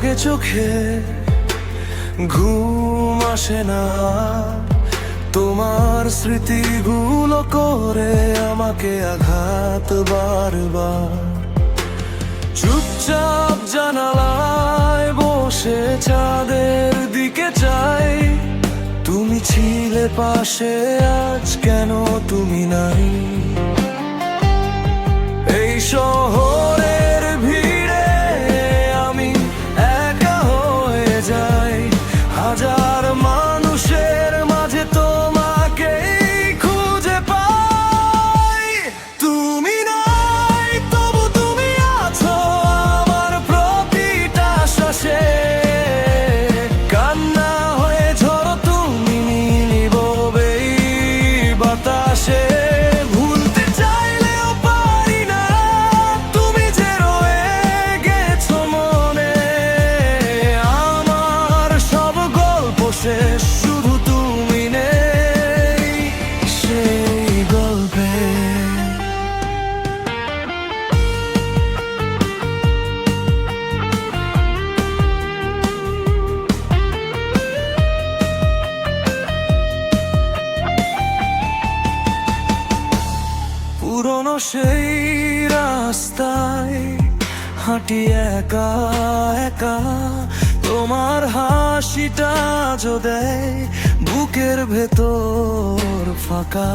লাগে চোখে, ঘুম আসে না, তোমার স্মৃতিগুলো করে আমাকে আঘাত বারবার। চুপচাপ জানালায় বসে চাঁদের দিকে চাই, তুমি ছিলে পাশে, আজ কেন তুমি নাই? এই শহরের ভিড়ে আমি একা হয়ে যাই, হাজার মানুষের মাঝে তোমাকেই খুঁজে পাই। তুমি নাই, তবু তুমি আছো আমার প্রতিটা শ্বাসে, কান্না হয়ে ঝরো তুমি নীরবে বাতাসে। ভুলতে চাইলেও পারি না, তুমি যে রয়ে গেছো মনে, আমার সব গল্প শেষ, শুধু তুমি নেই সেই গল্পে। পুরনো সেই রাস্তায় হাঁটি একা একা, তোমার হাসিটা যো দেয় বুকের ভেতর ফাঁকা।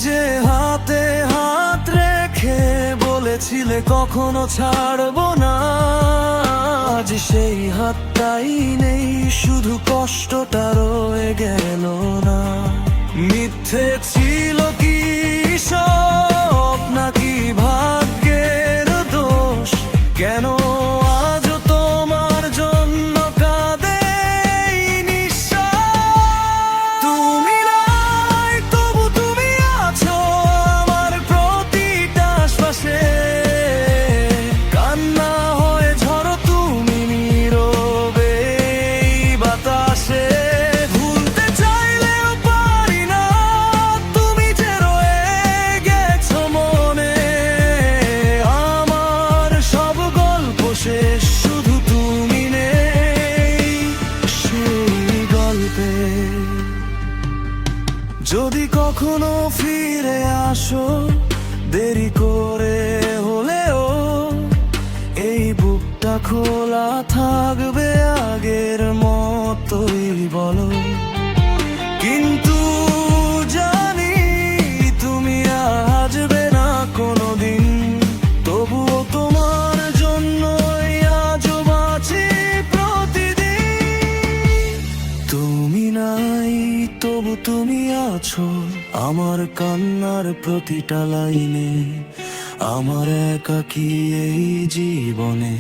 যে হাতে হাত রেখে বলেছিলে কখনো ছাড়বো না, আজ সেই হাতটাই নেই, শুধু কষ্টটা রয়ে গেল না। মিথ্যে ছিল কি সব নাকি ভাগ্যের দোষ? কেন আজও তোমার জন্য কাঁদে এই নিঃশ্বাস? তুমি নাই, তবু তুমি আছো আমার প্রতিটা শ্বাসে, কান্না হয়ে ঝরো তুমি নীরবে বাতাসে। ভুলতে চাইলেও পারি না, তুমি যে রয়ে গেছো মনে, আমার সব গল্প শেষ, শুধু তুমি নেই সেই গল্পে। যদি কখনো ফিরে আসো দেরি করে হলেও, এই বুকটা খোলা থাকবে আগের মতোই বলো। কিন্তু জানি তুমি আসবে না কোনোদিন, তবুও তোমার জন্যই আজও বাঁচি প্রতিদিন। তুমি নাই, তবু তুমি আছো আমার কান্নার প্রতিটা লাইনে, আমার একাকী এই জীবনে।